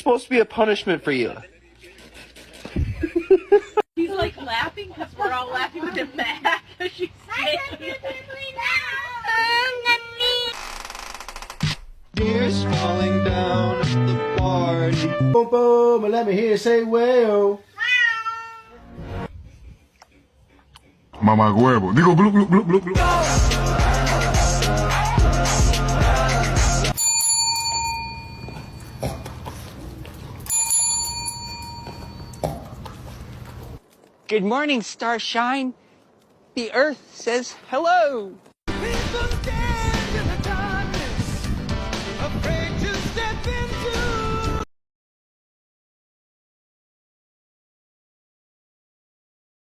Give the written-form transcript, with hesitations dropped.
supposed to be a punishment for you. He's like laughing because we're all laughing with him back. She's saying Tears falling down at the party. Boom, boom, and let me hear you say, well. Mamá huevo. Digo, glu, glu, glu, glu, glu. Good morning, Starshine. The Earth says hello.